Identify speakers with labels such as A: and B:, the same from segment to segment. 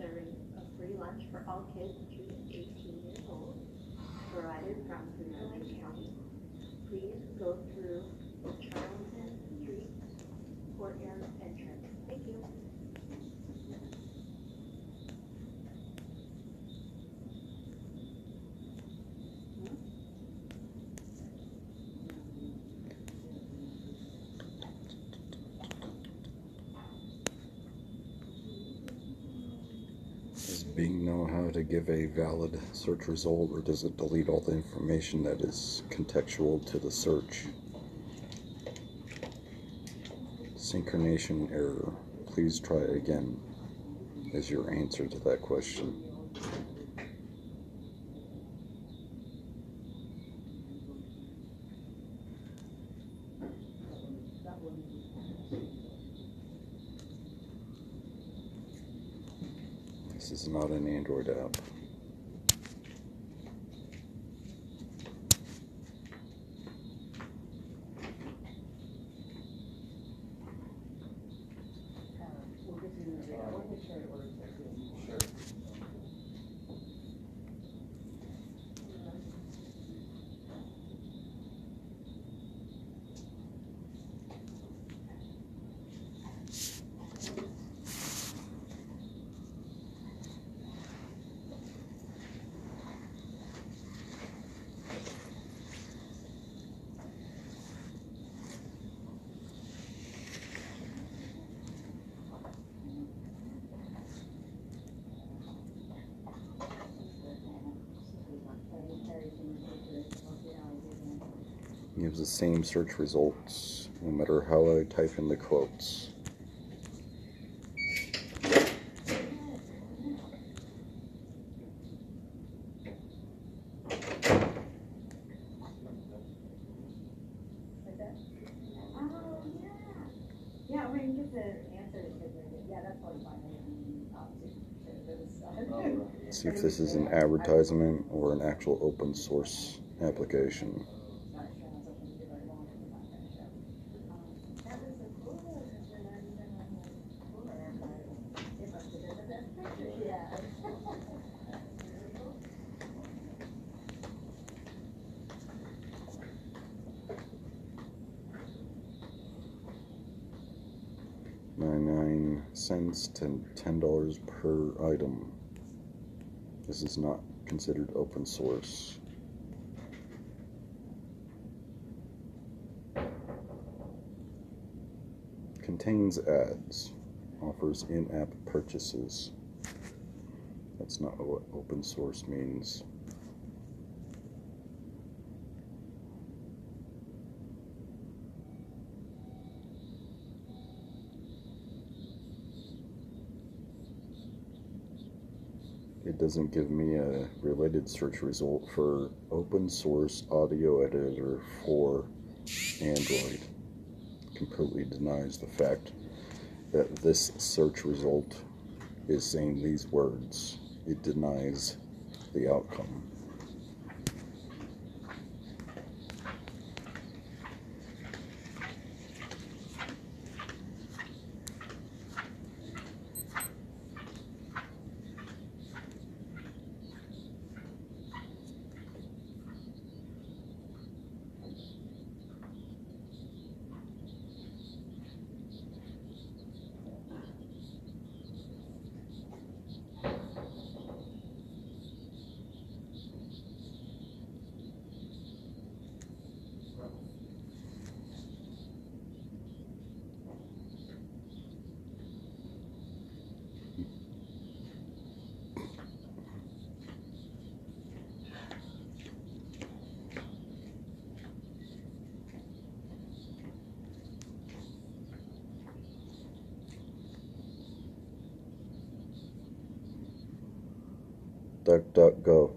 A: serving a free lunch for all kids between 18 years old, provided from Greenville County. Please go through the Charlton Street courtyard entrance. Thank you.
B: Does Bing know how to give a valid search result, or does it delete all the information that is contextual to the search? Synchronization error. Please try again is your answer to that question. This is not an Android app. Gives the same search results no matter how I type in the quotes. See if this is an advertisement or an actual open source application. $0.99 to $10 per item. This is not considered open source. Contains ads. Offers in-app purchases. That's not what open source means. It doesn't give me a related search result for open source audio editor for Android. Completely denies the fact that this search result is saying these words. It denies the outcome. DuckDuckGo.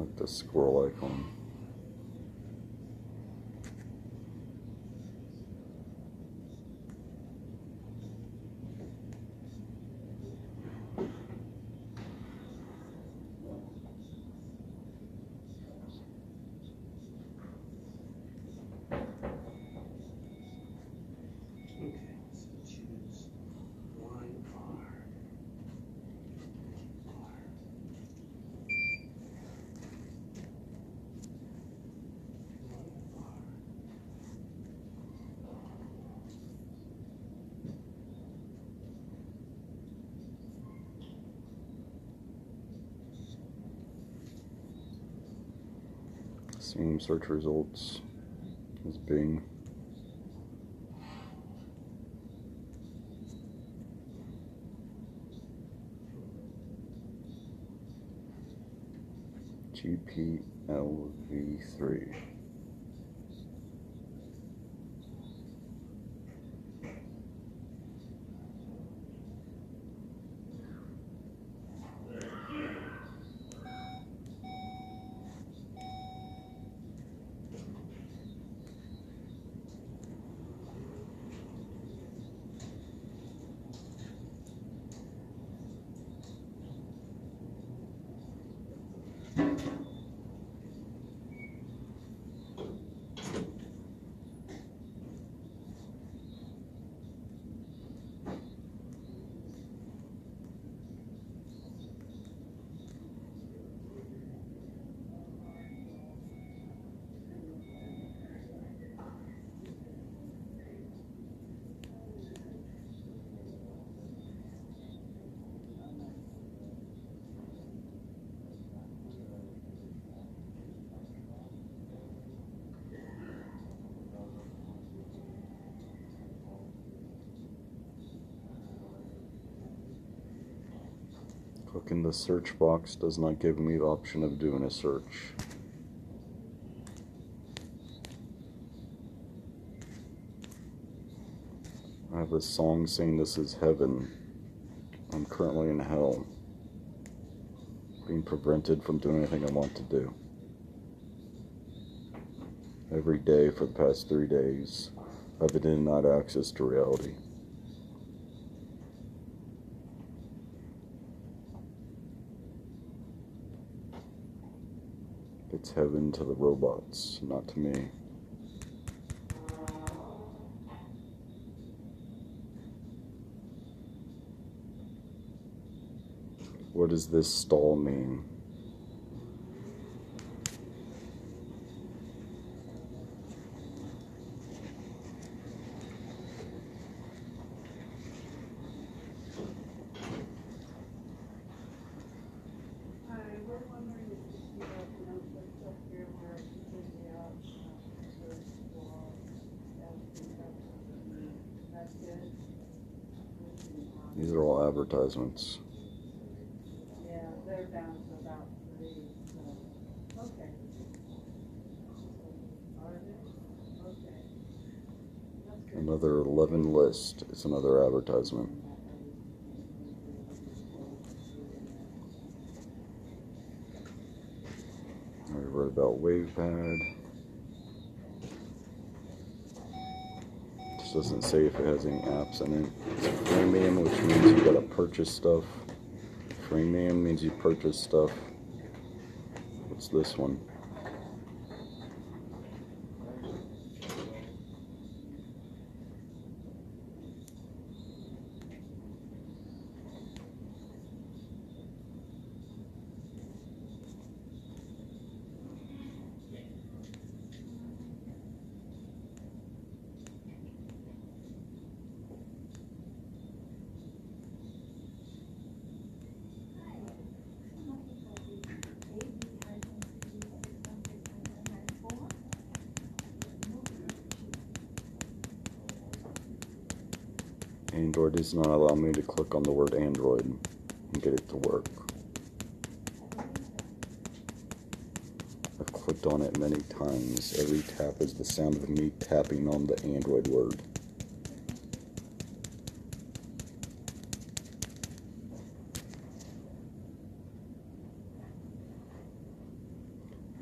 B: like the squirrel icon.
C: Okay, so choose one R.
B: Same search results as Bing. GPLv3. Clicking the search box does not give me the option of doing a search. I have a song saying this is heaven. I'm currently in hell, being prevented from doing anything I want to do. Every day for the past 3 days, I've been denied access to reality. It's heaven to the robots, not to me. What does this stall mean? These are all advertisements.
D: Yeah, they're down to about 3, so, okay. Are they? Okay. That's good.
B: Another 11 list is another advertisement. I read about WavePad. This doesn't say if it has any apps in it. It's freemium, which means you gotta purchase stuff. Freemium means you purchase stuff. What's this one? Android does not allow me to click on the word Android and get it to work. I've clicked on it many times. Every tap is the sound of me tapping on the Android word.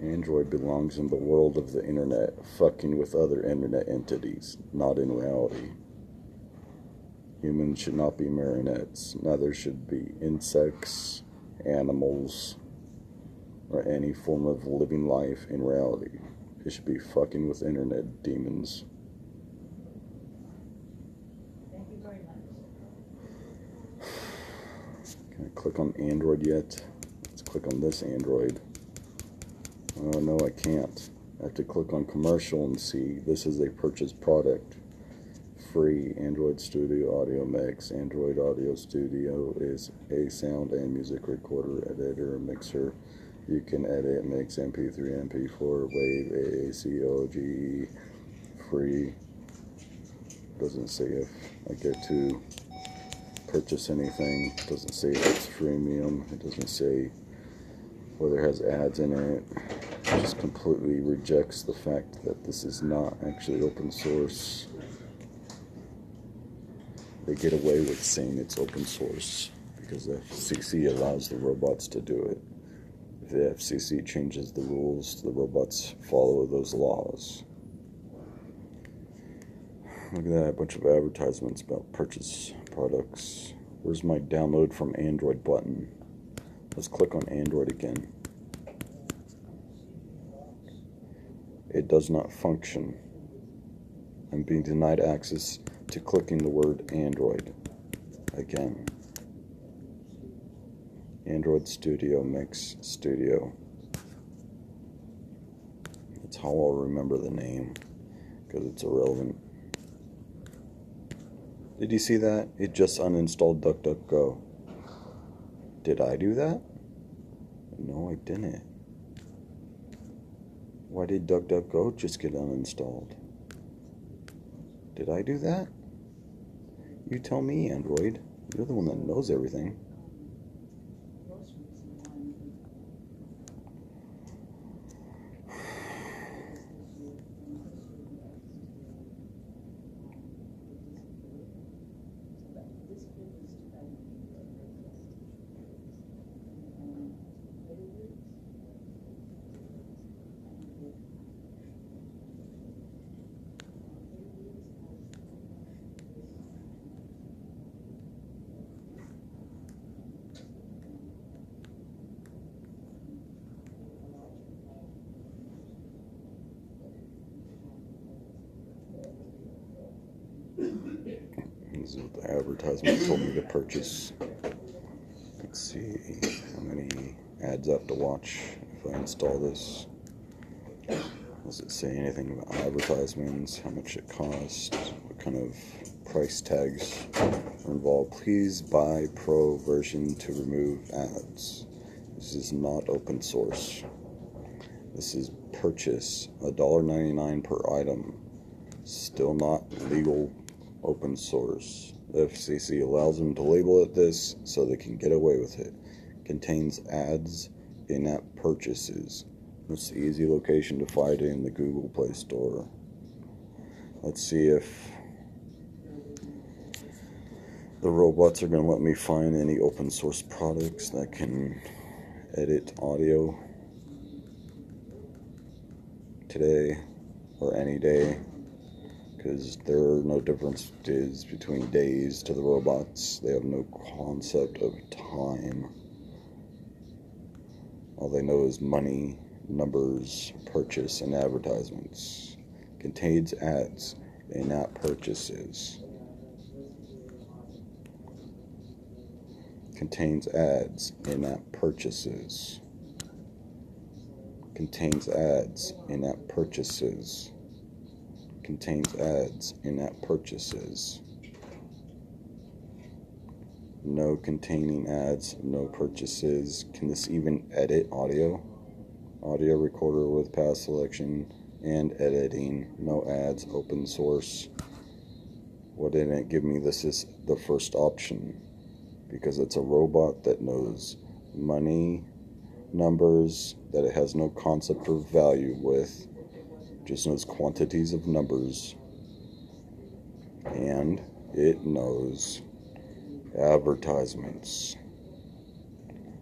B: Android belongs in the world of the internet, fucking with other internet entities, not in reality. Humans should not be marionettes. Neither should be insects, animals, or any form of living life in reality. It should be fucking with internet demons.
D: Thank you very much.
B: Can I click on Android yet? Let's click on this Android. Oh no, I can't. I have to click on commercial and see this is a purchased product. Free Android Studio Audio Mix. Android Audio Studio is a sound and music recorder, editor, mixer. You can edit, mix MP3, MP4, WAV, AAC, OGE. Free. Doesn't say if I get to purchase anything. Doesn't say if it's freemium. It doesn't say whether it has ads in it. It just completely rejects the fact that this is not actually open source. They get away with saying it's open source because the FCC allows the robots to do it. If the FCC changes the rules, the robots follow those laws. Look at that, a bunch of advertisements about purchase products. Where's my download from Android button? Let's click on Android again. It does not function. I'm being denied access to clicking the word Android again. Android Studio Mix Studio. That's how I'll remember the name because it's irrelevant. Did you see that? It just uninstalled DuckDuckGo. Did I do that? No, I didn't. Why did DuckDuckGo just get uninstalled? Did I do that? You tell me, Android. You're the one that knows everything. This is what the advertisement told me to purchase. Let's see how many ads I have to watch if I install this. Does it say anything about advertisements, how much it costs, what kind of price tags are involved? Please buy Pro version to remove ads. This is not open source. This is purchase, $1.99 per item. Still not legal open source. The FCC allows them to label it this so they can get away with it. Contains ads, in-app purchases. It's the easy location to find it in the Google Play Store. Let's see if the robots are going to let me find any open source products that can edit audio today or any day. Because there are no differences between days to the robots. They have no concept of time. All they know is money, numbers, purchase, and advertisements. Contains ads, in-app purchases. Contains ads, in-app purchases. Contains ads, in-app purchases. Contains ads, in-app purchases. No containing ads, no purchases. Can this even edit audio? Audio recorder with path selection and editing. No ads, open source. Why didn't it give me this as the first option? Because it's a robot that knows money, numbers, that it has no concept or value with. Just knows quantities of numbers, and it knows advertisements.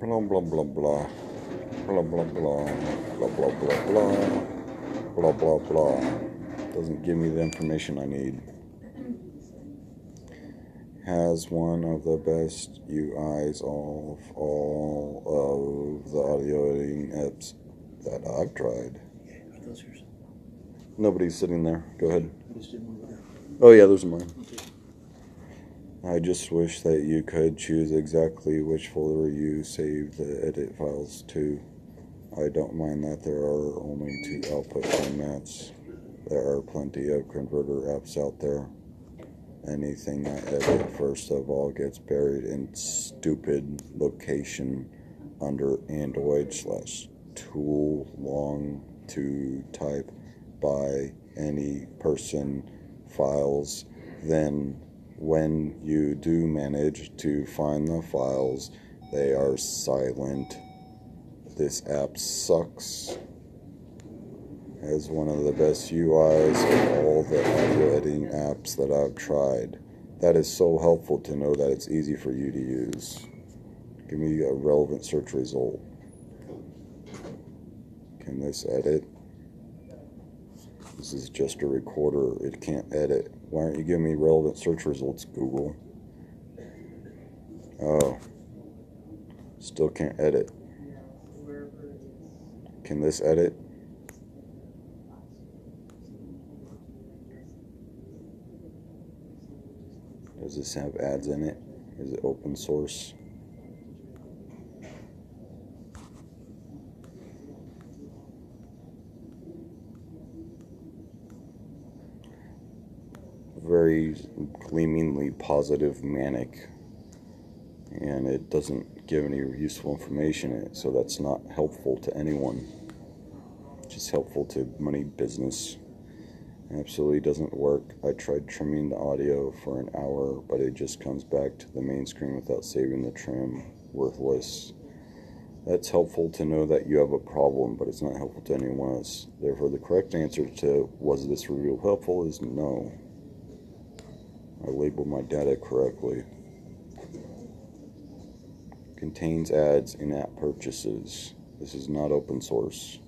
B: Blah blah blah blah. Blah blah blah. Blah blah blah blah. Blah blah blah. Doesn't give me the information I need. Has one of the best UIs of all of the audio editing apps that I've tried.
C: Yeah, are those yours?
B: Nobody's sitting there. Go ahead.
C: I just didn't want to go.
B: Oh yeah, those are mine.
C: Okay.
B: I just wish that you could choose exactly which folder you save the edit files to. I don't mind that there are only 2 output formats. There are plenty of converter apps out there. Anything I edit, first of all, gets buried in stupid location under Android/tool long to type by any person files. Then when you do manage to find the files, they are silent. This app sucks. Has one of the best UIs of all the audio editing apps that I've tried. That is so helpful to know that it's easy for you to use. Give me a relevant search result. Can this edit? This is just a recorder. It can't edit. Why aren't you giving me relevant search results, Google? Oh. Still can't edit. Can this edit? Does this have ads in it? Is it open source? Very gleamingly positive manic, and it doesn't give any useful information in it, so that's not helpful to anyone. Just helpful to money business. Absolutely doesn't work. I tried trimming the audio for an hour, but it just comes back to the main screen without saving the trim. Worthless. That's helpful to know that you have a problem, but it's not helpful to anyone else. Therefore, the correct answer to was this review helpful is no. I labeled my data correctly. Contains ads, in-app purchases. This is not open source.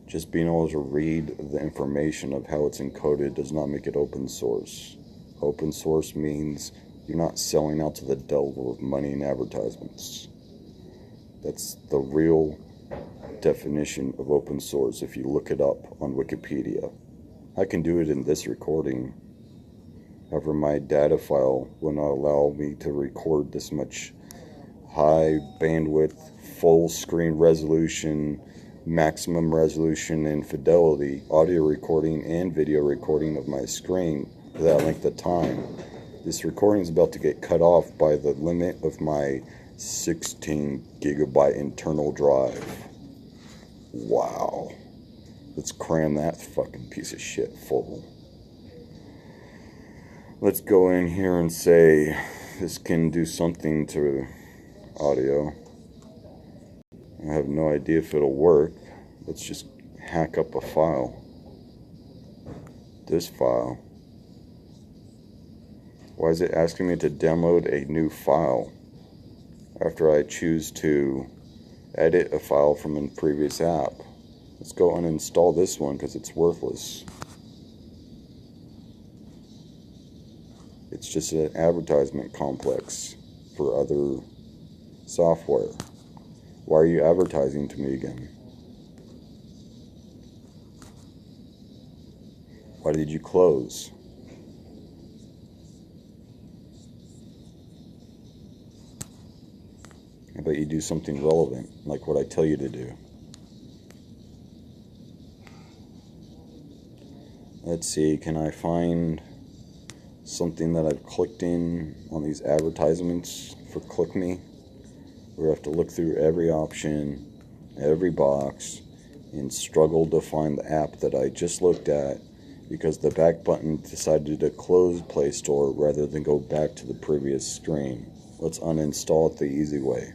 B: Just being able to read the information of how it's encoded does not make it open source. Open source means you're not selling out to the devil with money and advertisements. That's the real definition of open source if you look it up on Wikipedia. I can do it in this recording. However, my data file will not allow me to record this much high bandwidth, full screen resolution, maximum resolution and fidelity audio recording and video recording of my screen for that length of time. This recording is about to get cut off by the limit of my 16 gigabyte internal drive. Wow. Let's cram that fucking piece of shit full. Let's go in here and say this can do something to audio. I have no idea if it'll work. Let's just hack up a file. This file. Why is it asking me to download a new file after I choose to edit a file from a previous app? Let's go uninstall this one because it's worthless. It's just an advertisement complex for other software. Why are you advertising to me again? Why did you close? How about you do something relevant, like what I tell you to do? Let's see, can I find something that I've clicked in on these advertisements for Click Me? We have to look through every option, every box, and struggle to find the app that I just looked at because the back button decided to close Play Store rather than go back to the previous screen. Let's uninstall it the easy way.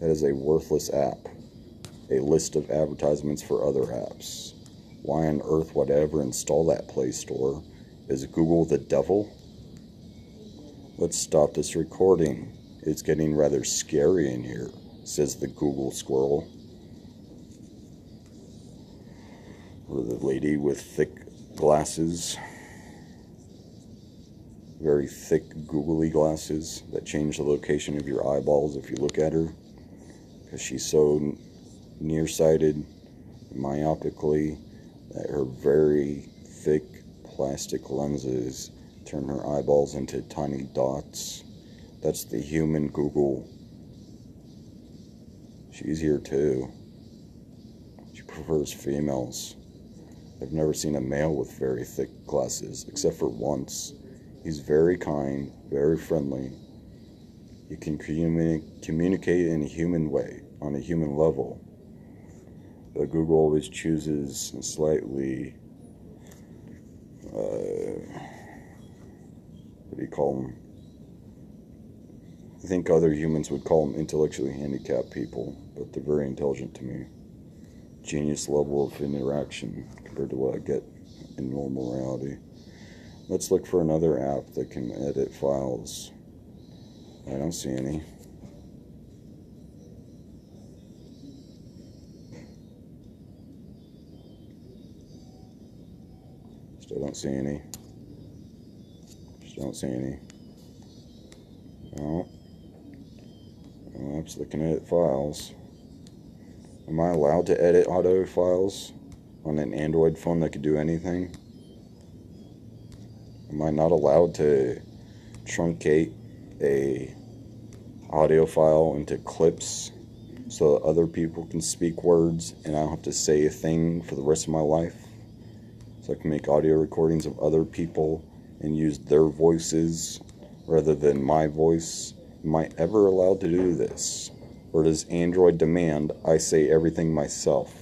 B: That is a worthless app. A list of advertisements for other apps. Why on earth would I ever install that Play Store? Is Google the devil? Let's stop this recording. It's getting rather scary in here, says the Google squirrel. Or the lady with thick glasses. Very thick googly glasses that change the location of your eyeballs if you look at her. Because she's so nearsighted, myopically, that her very thick plastic lenses turn her eyeballs into tiny dots. That's the human Google. She's here too. She prefers females. I've never seen a male with very thick glasses, except for once. He's very kind, very friendly. You can communicate in a human way, on a human level. But Google always chooses a slightly, what do you call them? I think other humans would call them intellectually handicapped people, but they're very intelligent to me. Genius level of interaction compared to what I get in normal reality. Let's look for another app that can edit files. I don't see any. Still don't see any. Still don't see any. No. No apps that can edit files. Am I allowed to edit audio files on an Android phone that could do anything? Am I not allowed to truncate a audio file into clips so that other people can speak words and I don't have to say a thing for the rest of my life? So I can make audio recordings of other people and use their voices rather than my voice. Am I ever allowed to do this? Or does Android demand I say everything myself?